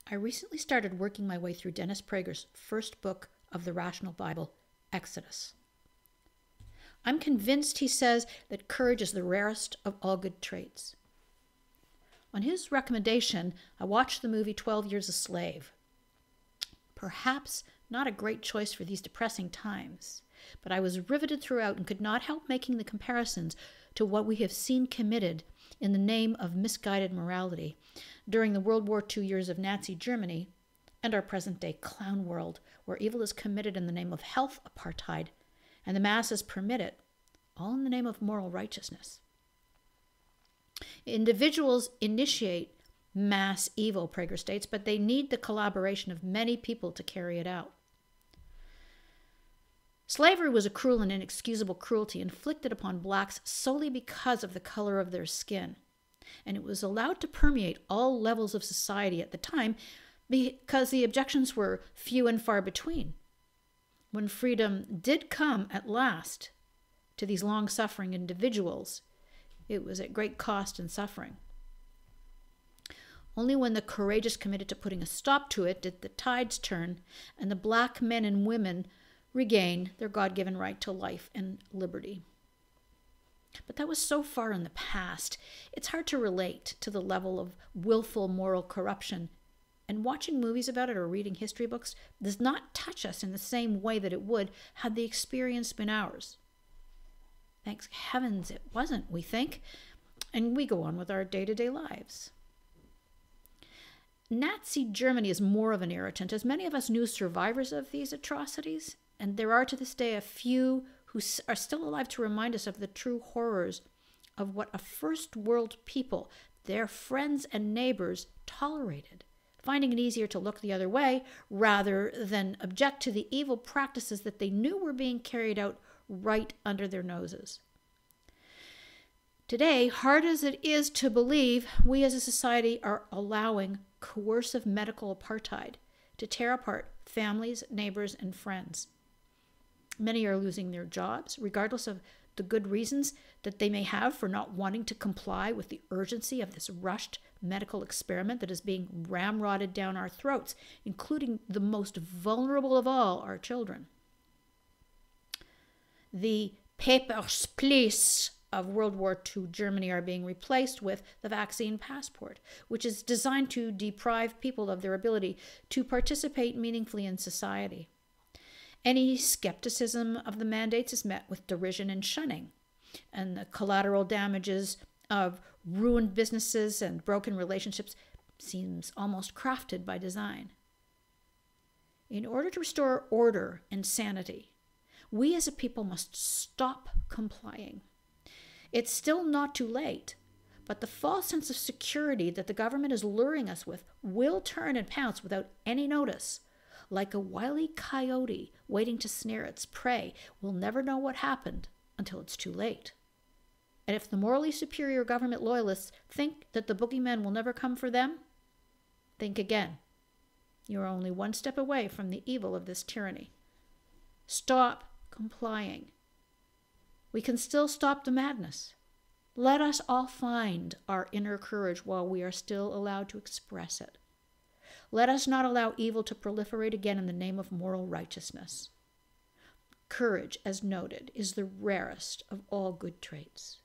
I recently started working my way through Dennis Prager's first book of the Rational Bible, Exodus. I'm convinced he says that courage is the rarest of all good traits. On his recommendation, I watched the movie 12 Years a Slave. Perhaps not a great choice for these depressing times, but I was riveted throughout and could not help making the comparisons to what we have seen committed in the name of misguided morality during the World War II years of Nazi Germany and our present-day clown world, where evil is committed in the name of health apartheid and the masses permit it, all in the name of moral righteousness. Individuals initiate mass evil, Prager states, but they need the collaboration of many people to carry it out. Slavery was a cruel and inexcusable cruelty inflicted upon blacks solely because of the color of their skin, and it was allowed to permeate all levels of society at the time because the objections were few and far between. When freedom did come at last to these long-suffering individuals, it was at great cost and suffering. Only when the courageous committed to putting a stop to it did the tides turn and the black men and women regain their God-given right to life and liberty. But that was so far in the past, it's hard to relate to the level of willful moral corruption, and watching movies about it or reading history books does not touch us in the same way that it would had the experience been ours. Thank heavens it wasn't, we think, and we go on with our day-to-day lives. Nazi Germany is more of an irritant, as many of us knew survivors of these atrocities, and there are to this day a few who are still alive to remind us of the true horrors of what a first world people, their friends and neighbors, tolerated, finding it easier to look the other way rather than object to the evil practices that they knew were being carried out right under their noses. Today, hard as it is to believe, we as a society are allowing coercive medical apartheid to tear apart families, neighbors, and friends. Many are losing their jobs, regardless of the good reasons that they may have for not wanting to comply with the urgency of this rushed medical experiment that is being ramrodded down our throats, including the most vulnerable of all, our children. The papers, please, of World War II Germany are being replaced with the vaccine passport, which is designed to deprive people of their ability to participate meaningfully in society. Any skepticism of the mandates is met with derision and shunning, and the collateral damages of ruined businesses and broken relationships seems almost crafted by design. In order to restore order and sanity, we as a people must stop complying. It's still not too late, but the false sense of security that the government is luring us with will turn and pounce without any notice. Like a wily coyote waiting to snare its prey, we'll never know what happened until it's too late. And if the morally superior government loyalists think that the boogeyman will never come for them, think again. You are only one step away from the evil of this tyranny. Stop complying. We can still stop the madness. Let us all find our inner courage while we are still allowed to express it. Let us not allow evil to proliferate again in the name of moral righteousness. Courage, as noted, is the rarest of all good traits.